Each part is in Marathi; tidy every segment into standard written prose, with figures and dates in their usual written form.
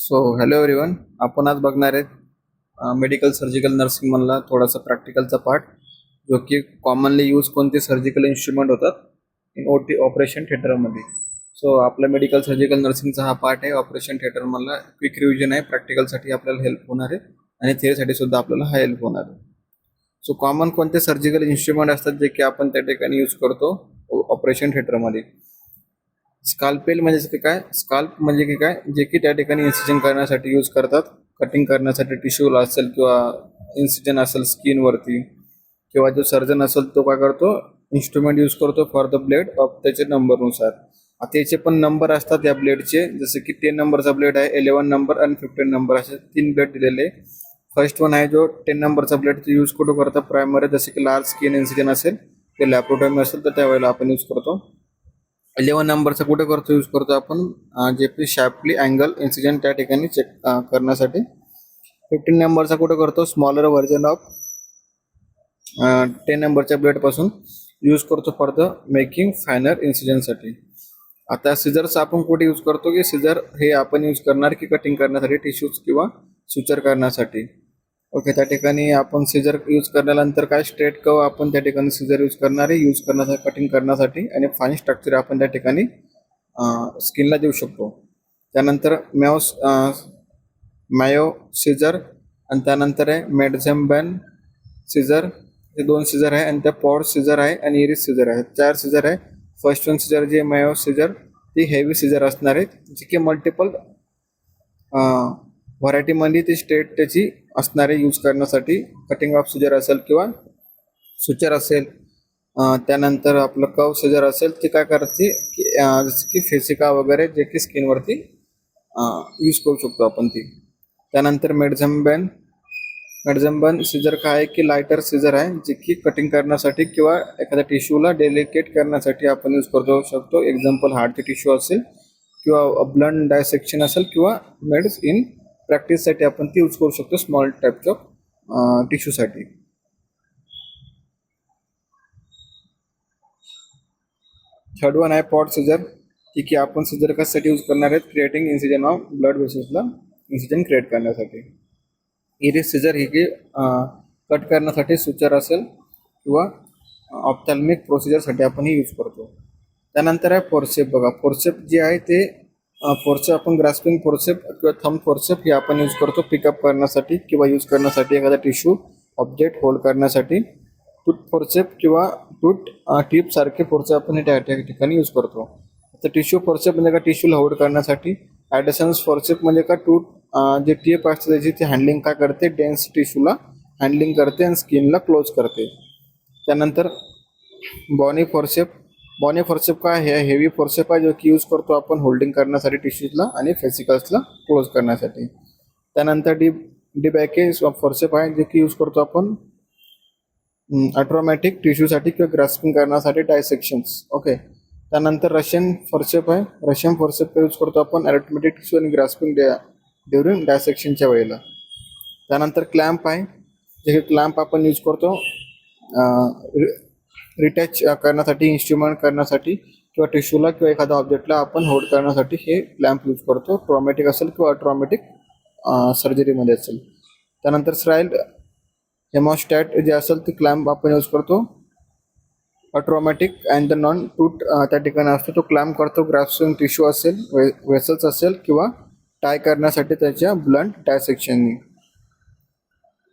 So hello everyone. आपण आज बघणार आहेत मेडिकल सर्जिकल नर्सिंग मधला थोडासा प्रॅक्टिकलचा पार्ट, जो की कॉमनली यूज कोणते सर्जिकल इन्स्ट्रुमेंट होतात इन ओटी ऑपरेशन थिएटरमध्ये. सो आपला मेडिकल सर्जिकल नर्सिंगचा हा पार्ट आहे. ऑपरेशन थिएटर मधला क्विक रिव्हिजन आहे. प्रॅक्टिकलसाठी आपल्याला हेल्प होणार आहे आणि थिअरीसाठी सुद्धा आपल्याला हा हेल्प होणार आहे. सो कॉमन कोणते सर्जिकल इन्स्ट्रुमेंट असतात जे की आपण त्या ठिकाणी यूज करतो ऑपरेशन थिएटरमध्ये. स्काल्पेल म्हणजे की काय, स्काल्प म्हणजे की काय, जे की त्या ठिकाणी इन्सिजन करण्यासाठी यूज करतात. कटिंग करण्यासाठी टिश्यू असेल किंवा इन्सिजन असेल स्किनवरती, किंवा जो सर्जन असेल तो काय करतो, इन्स्ट्रुमेंट यूज करतो फॉर द ब्लेड ऑफ त्याचे नंबरनुसार. आता याचे पण नंबर असतात या ब्लेडचे, जसे की 10 नंबरचा ब्लेड आहे, 11 नंबर आणि 15 नंबर, असे 3 ब्लेड दिलेले. फर्स्ट वन आहे जो 10 नंबरचा ब्लेड, तो यूज कुठं करतात, प्रायमरी, जसे की लार्ज स्किन इन्सिजन असेल, ते लॅप्रोटॉमी असेल तर त्यावेळेला आपण यूज करतो. 11 नंबरचा कुठे करतो, यूज करतो आपण J P sharply angle incision त्या ठिकाणी चेक करण्यासाठी. 15 नंबरचा कुठे करतो, स्मॉलर व्हर्जन ऑफ 10 नंबरच्या ब्लेड पासून यूज करतो फॉर द मेकिंग फायनर इन्सिजनसाठी. आता सिझरचा आपण कुठे यूज करतो, की सिझर हे आपण यूज करणार की कटिंग करण्यासाठी, टिश्यूज किंवा सुचर करण्यासाठी. ओके, त्या ठिकाणी आपण सिझर यूज करण्यानंतर काय, स्ट्रेट कव आपण त्या ठिकाणी सिझर यूज करणार आहे, यूज करण्यासाठी, कटिंग करण्यासाठी, आणि फाईन स्ट्रक्चर आपण त्या ठिकाणी स्किनला देऊ शकतो. त्यानंतर मॅयो सिझर, आणि त्यानंतर आहे मेडझेम्बॅन सिझर. हे 2 सिझर आहे, आणि त्या पॉड सिझर आहे आणि इरिस सिझर आहे. 4 सिझर आहे. फर्स्ट वन सिझर जे मॅयो सिझर, ती हेवी सिझर असणार आहे, जी की मल्टिपल व्हरायटीमध्ये ती स्ट्रेट त्याची असणारे यूज करण्यासाठी, कटिंग ऑफ सिजर असेल किंवा सुचर असेल. त्यानंतर आपलं कव सिजर असेल, ती काय करते की जसं की फेसिका वगैरे, जे की स्किनवरती यूज करू शकतो आपण ती. त्यानंतर मेडझेम्बन सिजर काय आहे की लायटर सिजर आहे, जे की कटिंग करण्यासाठी किंवा एखाद्या टिश्यूला डेलिकेट करण्यासाठी आपण यूज करू शकतो. एक्झाम्पल हार्टचे टिश्यू असेल किंवा ब्लड डायसेक्शन असेल किंवा मेड्स इन प्रॅक्टिससाठी आपण ती यूज करू शकतो, स्मॉल टाईपच्या टिश्यूसाठी. थर्ड वन आहे पॉट सिजर, ती की आपण सिजर कशासाठी यूज करणार आहेत, क्रिएटिंग इन्सिजन ऑफ ब्लड वेसल्सला इन्सिजन क्रिएट करण्यासाठी. इरिस सिजर ही की कट करण्यासाठी, सुचर असेल किंवा ऑप्थॅल्मिक प्रोसिजरसाठी आपण ही यूज करतो. त्यानंतर आहे फोर्सेप. बघा, फोर्सेप जे आहे ते फोर्सेप आपण ग्रास्पिंग फोर्सेप किंवा थंब फोर्सेप हे आपण यूज करतो पिकअप करण्यासाठी किंवा यूज करण्यासाठी, एखादा टिश्यू ऑब्जेक्ट होल्ड करण्यासाठी. टूथ फोर्सेप किंवा टूथ टिप सारखे फोर्सेप आपण हे त्या ठिकाणी यूज करतो. तर टिश्यू फोर्सेप म्हणजे का, टिश्यूला होल्ड करण्यासाठी. ॲडसन्स फोर्सेप म्हणजे का, टूथ जे टिप असते त्याची ती हँडलिंग काय करते, डेन्स टिश्यूला हँडलिंग करते आणि स्किनला क्लोज करते. त्यानंतर बॉनी फोर्सेप काय आहे, हेवी फोर्सेप आहे, जो की यूज करतो आपण होल्डिंग करण्यासाठी टिश्यूजला आणि फेसिकल्सला क्लोज करण्यासाठी. त्यानंतर डिबॅके फोर्सेप आहे, जे की यूज करतो आपण ऑटोमॅटिक टिश्यूसाठी किंवा ग्रास्पिंग करण्यासाठी, डायसेक्शन्स. ओके. त्यानंतर रशियन फोर्सेप आहे. रशियन फोर्सेप यूज करतो आपण अरिथमेटिक टिश्यू आणि ग्रास्पिंग ड्युरिंग डायसेक्शनच्या वेळेला. त्यानंतर क्लॅम्प आहे, जे क्लॅम्प आपण यूज करतो रिटॅच करण्यासाठी, इन्स्ट्रुमेंट करण्यासाठी, किंवा टिश्यूला किंवा एखाद्या ऑब्जेक्टला आपण होल्ड करण्यासाठी हे क्लॅम्प यूज करतो, ट्रॉमॅटिक असेल किंवा अट्रॉमॅटिक सर्जरीमध्ये असेल. त्यानंतर स्ट्राईल हेमोस्टॅट जे असेल ते क्लॅम्प आपण यूज करतो. Automatic and the non tooth त्या ठिकाणी असतो, तो क्लॅम्प करतो ग्रास्पिंग टिश्यू असेल, वेसल्स असेल किंवा टाय करण्यासाठी त्याच्या ब्लंट डायसेक्शननी.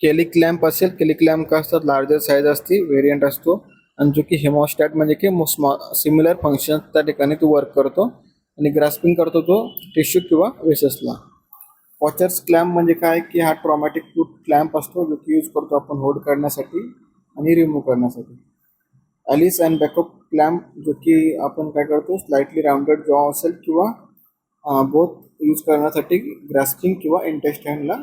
केली क्लॅम्प असेल, केली क्लॅम्प काय असतात, लार्जर साईज असते, व्हेरियंट असतो, आणि जो की हेमोस्टॅट म्हणजे की सिमिलर फंक्शन त्या ठिकाणी तो वर्क करतो आणि ग्रास्पिंग करतो तो टिश्यू किंवा वेसल्सला. पॉचर्स क्लॅम्प म्हणजे काय की, हा ट्रॉमॅटिक टूथ क्लॅम्प असतो, जो की यूज करतो आपण होल्ड करण्यासाठी आणि रिमूव्ह करण्यासाठी. ॲलिस अँड बॅकअप क्लॅम्प, जो की आपण काय करतो, स्लाइटली राउंडेड जॉ असेल किंवा बोथ यूज करण्यासाठी ग्रास्पिंग किंवा इंटेस्टाईनला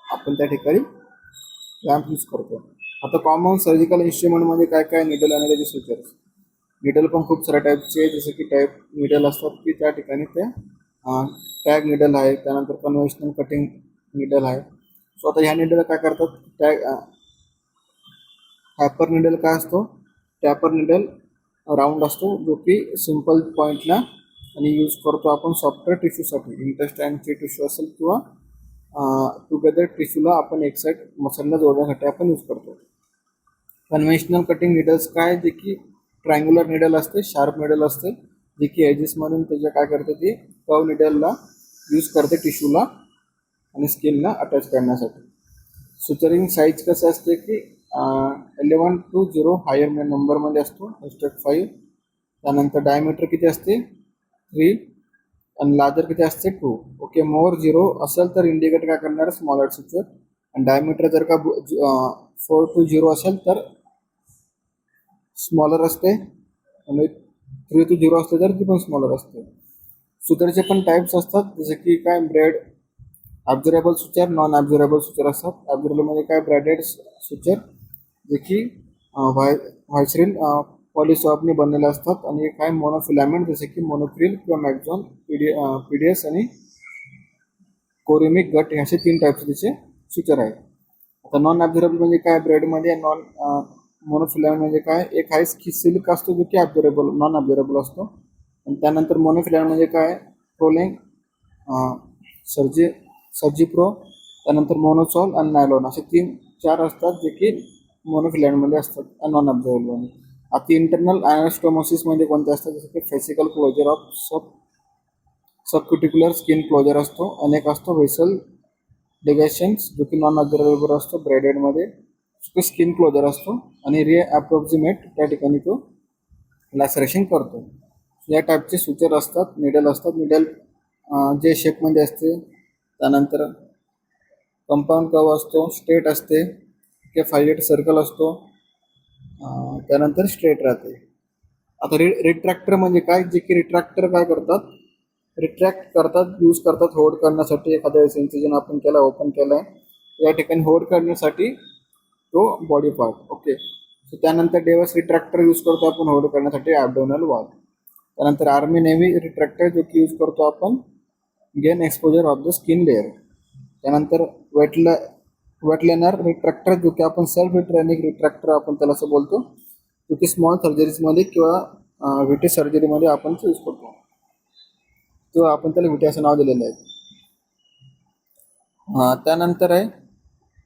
आपण त्या ठिकाणी क्लॅम्प यूज करतो. आता कॉमन सर्जिकल इन्स्ट्रुमेंटमध्ये काय काय, निडल आणि त्याचे सुचर्स. निडल पण खूप साऱ्या टाईपचे, जसे की टाईप निडल असतात की त्या ठिकाणी त्या टॅग निडल आहे, त्यानंतर कन्व्हेन्शनल कटिंग निडल आहे. सो आता ह्या निडल काय करतात, टॅपर निडल काय असतो, टॅपर निडल राऊंड असतो, जो की सिम्पल पॉईंटला आणि यूज करतो आपण सॉफ्टवेअर टिश्यूसाठी. इंटेस्टाईनचे टिश्यू असेल किंवा टुगेदर टिश्यूला आपण एक साईड मसलला जोडण्यासाठी आपण यूज करतो. कन्व्हेन्शनल कटिंग निडल्स काय, जे की ट्रायंग्युलर निडल असते, शार्प निडल असते, जे की एजेस म्हणून त्याच्या काय करते ती कर्व निडलला यूज करते टिश्यूला आणि स्किनला अटॅच करण्यासाठी. सुचरिंग साईज कसं असते की 11 to 0 हायर नंबरमध्ये असतो, 5. त्यानंतर डायमीटर किती असते 3 आणि लार्जर किती असते 2. ओके, मोर 0 असेल तर इंडिकेट काय करणार स्मॉलर सुचर, आणि डायमीटर जर का 4 to 0 असेल तर स्मॉलर असते, आणि 3 to 0 असते तर ती पण स्मॉलर असते. सुचरचे पण टाईप्स असतात, जसे की काय ब्रेड ॲब्झॉर्बल सुचर, नॉन ॲब्झॉर्बल सुचर असतात. ॲब्झॉर्बलमध्ये काय ब्रॅडेड सुचर, जे की व्हायसरील पॉलिसॉपने बनलेले असतात, आणि काय मोनोफिलामेंट जसे की मोनोक्रिल किंवा मॅक्झॉन, पीडीएस आणि कोरिमिक गट, हे असे 3 टाईपचे त्याचे सुचर आहेत. आता नॉन ॲब्झॉर्बल म्हणजे काय, ब्रेडमध्ये मोनोफिलामेंट म्हणजे काय, एक आहे सिल्क असतो जो की नॉन ॲब्झॉर्बल असतो, आणि त्यानंतर मोनोफिलामेंट म्हणजे काय, प्रोलेंग, सर्जिप्रो, त्यानंतर मोनोसॉल आणि नायलॉन, असे 3-4 असतात जे की मोनोफिलामेंटमध्ये असतात नॉन ॲब्झॉर्बल. आता इंटरनल ॲनास्टोमोसिस म्हणजे कोणते असतात, जसं की fascial closure of subcuticular skin closure असतो, अनेक असतो व्हेसल डिगेशन्स जो की नॉन ॲब्झॉर्बल असतो ब्रेडेडमध्ये, स्किन क्लोजर असतो, आणि अप्रॉक्सिमेट त्या ठिकाणी तो लॅसरेशन करतो. या टाईपचे सुचर असतात, निडल असतात. निडल जे शेपमध्ये असते, त्यानंतर कंपाऊंड कर्व असतो, स्ट्रेट असते, किंवा 5 सर्कल असतो, त्यानंतर स्ट्रेट राहते. आता रिट्रॅक्टर म्हणजे काय, जे की रिट्रॅक्टर काय करतात, रिट्रॅक्ट करतात, यूज करतात होल्ड करण्यासाठी. एखाद्या इन्सिजन आपण केला, ओपन केला आहे, या ठिकाणी होल्ड करण्यासाठी तो बॉडी पार्ट. ओके, सो त्यानंतर डेवस रिट्रॅक्टर यूज करतो आपण होल्ड करण्यासाठी ॲब्डोमिनल वॉल. त्यानंतर आर्मी नेव्ही रिट्रॅक्टर जो की यूज करतो आपण gain exposure of the skin layer. त्यानंतर वेटलेनर रिट्रॅक्टर जो की आपण सेल्फ रिट्रेनिंग रिट्रॅक्टर आपण त्याला असं बोलतो, जो की स्मॉल सर्जरीजमध्ये किंवा व्हीटी सर्जरीमध्ये आपण यूज करतो, तो आपण त्याला व्हीटी असं नाव दिलेलं आहे. त्यानंतर आहे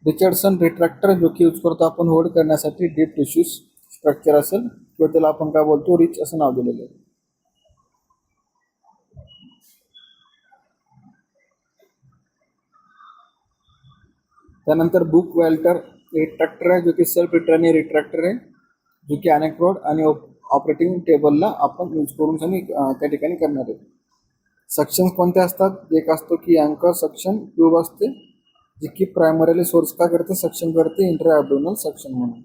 रिचर्डसन रिट्रॅक्टर जो की यूज करतो आपण होल्ड करण्यासाठी डीप टिश्यूज स्ट्रक्चर असेल किंवा त्याला आपण काय बोलतो रिच असं नाव दिलेलं आहे. त्यानंतर बुक वेल्टर रिट्रॅक्टर आहे जो की सेल्फ रिटर्निंग रिट्रॅक्टर आहे, जो की अनेक्रोड आणि ऑपरेटिंग टेबलला आपण यूज करून त्या ठिकाणी करणार आहे. सक्शन्स कोणते असतात, एक असतो की अँकर सक्शन ट्यूब असते, जी की प्रायमरीली सोर्स काय करते, सक्शन करते इंटर ॲब्डोमिनल सक्शन म्हणून.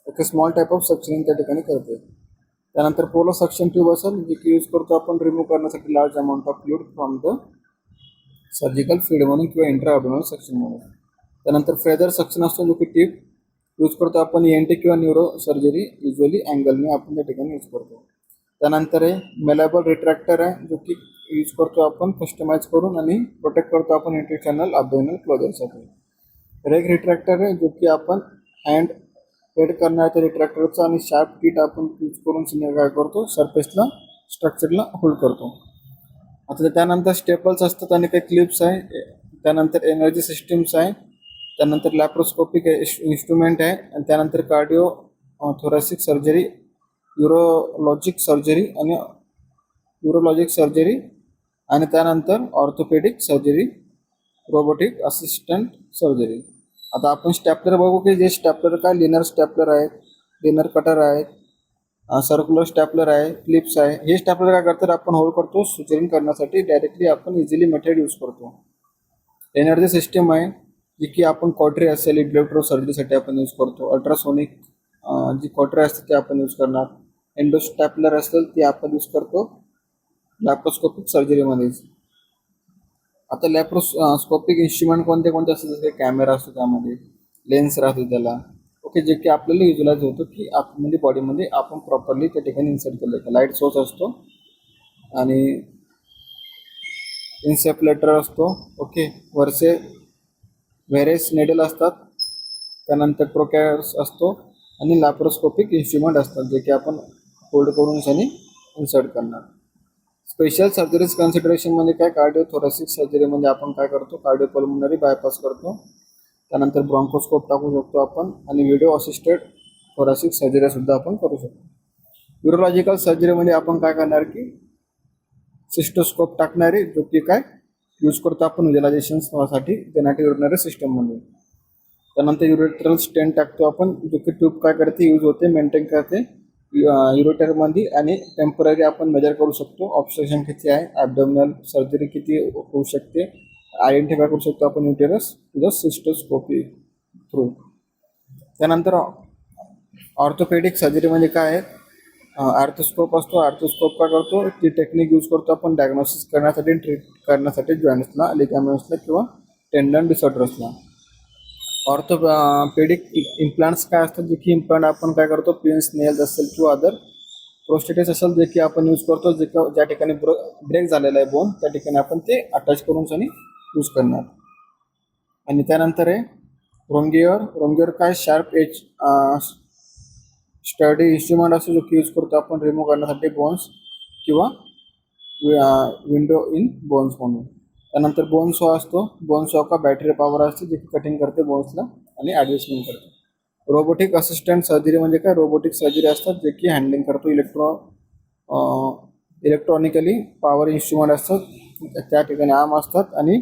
Okay, small type of suctioning त्या ठिकाणी करते. त्यानंतर पोलो सक्शन ट्यूब असेल, जी की यूज करतो आपण रिमूव्ह करण्यासाठी large amount of fluid from the surgical feed म्हणून किंवा इंटर ॲब्डोमिनल सक्शन म्हणून. त्यानंतर फ्रेझर सक्शन असतो, जो की टिप यूज करतो आपण ENT किंवा न्यूरो सर्जरी, युजली अँगलने आपण त्या ठिकाणी यूज करतो. त्यानंतर आहे मेलेबल रिट्रॅक्टर आहे, जो की यूज करतो आपण कस्टमाइज करून आणि प्रोटेक्ट करतो आपण इंटरचॅनल ॲब्डोमिनल क्लोजरसाठी. रेग रिट्रॅक्टर आहे, जो की आपण हँड हेड करण्याच्या रिट्रॅक्टरचा आणि शार्प किट आपण यूज करून काय करतो, सरफेसला स्ट्रक्चरला होल्ड करतो. आता त्यानंतर स्टेपल्स असतात आणि काही क्लिप्स आहे. त्यानंतर एनर्जी सिस्टीम्स आहे. त्यानंतर लॅप्रोस्कोपिक इन्स्ट्रुमेंट आहे, आणि त्यानंतर कार्डिओ थोरॅसिक सर्जरी, युरोलॉजिक सर्जरी आणि त्यानंतर orthopaedic surgery, robotic assistant surgery. आता आपण स्टॅपलर बघू की जे स्टॅपलर काय, लिनर स्टॅपलर आहे, लिनर कटर आहे, सर्क्युलर स्टॅपलर आहे, क्लिप्स आहे. हे स्टॅपलर काय करतात, आपण होल्ड करतो सुचरिंग करण्यासाठी, डायरेक्टली आपण इझिली मेथड यूज करतो. एनर्जी सिस्टीम आहे, जी की आपण कॉटरी असेल इलेक्ट्रो सर्जरीसाठी आपण यूज करतो. अल्ट्रासोनिक जी कॉटरी असते ते आपण यूज करणार. एंडोस्टॅपलर असेल ते आपण यूज करतो लॅप्रोस्कोपिक सर्जरीमध्ये. आता लॅप्रोस्कोपिक इन्स्ट्रुमेंट कोणते कोणते असतात, जसे कॅमेरा असतो, त्यामध्ये लेन्स राहतो त्याला. ओके, जे की आपल्याला युजलाइज होतो की आतमध्ये बॉडीमध्ये आपण प्रॉपरली त्या ठिकाणी इन्सर्ट केलं. लाईट सोर्स असतो आणि इन्सेप्लेटर असतो. ओके, वरचे व्हेरेस नेडल असतात, त्यानंतर प्रोकॅर्स असतो आणि लॅप्रोस्कोपिक इन्स्ट्रुमेंट असतात, जे की आपण होल्ड करून इन्सर्ट करणार. स्पेशल सर्जरीज कन्सिडरेशन म्हणजे काय, कार्डिओथोरॅसिक सर्जरी म्हणजे आपण काय करतो, कार्डिओपल्मोनरी बायपास करतो. त्यानंतर ब्रॉन्कोस्कोप टाकू शकतो आपण आणि व्हिडिओ असिस्टेड थोरॅसिक सर्जरी सुद्धा आपण करू शकतो. युरोलॉजिकल सर्जरीमध्ये आपण काय करणार की सिस्टोस्कोप टाकणारे, जो की काय यूज करतो आपण व्हिज्युअलायझेशनसाठी जेनेटिक युरिनरी सिस्टममध्ये. त्यानंतर युरेट्रल स्टेंट टाकतो आपण, जो की ट्यूब काय करते, यूज होते, मेंटेन करते युरेटरमध्ये आणि टेम्पररी आपण मेजर करू शकतो ऑब्स्ट्रक्शन किती आहे, ॲबडोमिनल सर्जरी किती होऊ शकते, आयडेंटिफाय करू शकतो आपण uterus to the cystoscopy through. त्यानंतर ऑर्थोपेडिक सर्जरी म्हणजे काय आहे, आर्थोस्कोप असतो. आर्थोस्कोप काय करतो, ती टेक्निक यूज करतो आपण डायग्नोसिस करण्यासाठी, ट्रीट करण्यासाठी जॉईंट्सला, लिगामेंट्सला किंवा टेंडन डिसऑर्डर्सला. ऑर्थोपेडिक इम्प्लांट्स काय असतात, जे की इम्प्लांट आपण काय करतो, पिन्स, नेल्स असेल किंवा अदर प्रोस्टेटिस असेल, जे की आपण यूज करतो, जे ज्या ठिकाणी ब्रेक झालेला आहे बोन, त्या ठिकाणी आपण ते अटॅच करून आणि यूज करणार. आणि त्यानंतर आहे रोंगियर काय, शार्प एज स्टडी इन्स्ट्रुमेंट असतो, जो की यूज करतो आपण रिमूव्ह करण्यासाठी बोन्स किंवा विंडो इन बोन्स म्हणून. त्यानंतर बोन सॉ असतो. बोन सॉ का बॅटरी पॉवर असते, जे की कटिंग करते बोन्सला आणि ॲडजस्टमेंट करते. रोबोटिक असिस्टंट सर्जरी म्हणजे काय, रोबोटिक सर्जरी असतात, जे की हँडलिंग करतो इलेक्ट्रॉनिकली पॉवर इन्स्ट्रुमेंट असतात, त्या ठिकाणी आर्म असतात आणि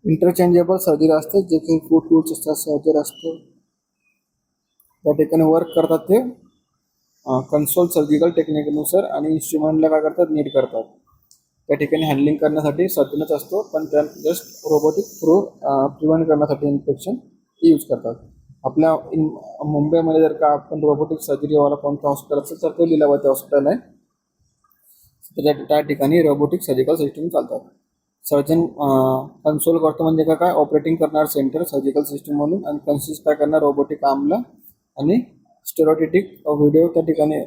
इंटरचेंजेबल सर्जरी असते, जे की टूल्स असतात, सर्जर असतो, त्या ठिकाणी वर्क करतात ते कन्सोल सर्जिकल टेक्निकनुसार आणि इन्स्ट्रुमेंटला काय करतात, नीट करतात. त्या ठिकाणी हँडलिंग करण्यासाठी सर्जनच असतो, पण त्या जस्ट रोबोटिक थ्रू प्रिव्हेंट करण्यासाठी इन्फेक्शन यूज करतात. आपल्या मुंबईमध्ये जर का आपण रोबोटिक सर्जरीवाला कोणतं हॉस्पिटल असेल तर ते लीलावती हॉस्पिटल आहे, त्या ठिकाणी रोबोटिक सर्जिकल सिस्टम चालतात. सर्जन कन्सोल करतो म्हणजे काय, ऑपरेटिंग करणार सेंटर सर्जिकल सिस्टम म्हणून, आणि कन्सिस्ट काय करणार, रोबोटिक आर्मला आणि स्टेरोटिटिक व्हिडिओ त्या ठिकाणी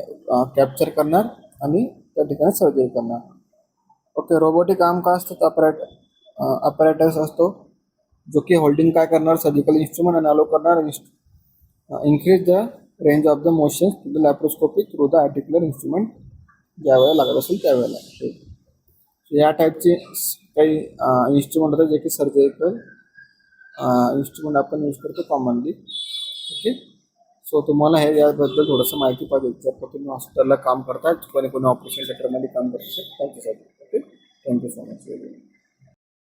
कॅप्चर करणार आणि त्या ठिकाणी सर्जरी करणार. ओके, रोबोटिक आर्म काय असतात, अपॅरेटस असतो, जो की होल्डिंग काय करणार, सर्जिकल इन्स्ट्रुमेंट आणि अलो करणार, increase the range of the motion to the laparoscopy through the articular instrument, ज्या वेळेला लागत असेल त्यावेळेला. या टाईपचे काही इन्स्ट्रुमेंट होतात, जे की सर्जिकल इन्स्ट्रुमेंट आपण यूज करतो कॉमनली. ओके, सो तुम्हाला हे याबद्दल थोडंसं माहिती पाहिजे, जर का तुम्ही हॉस्पिटलला काम करता, कोणी ऑपरेशन थिएटरमध्ये काम करत असेल त्याच्यासाठी. Okay, thank you so much.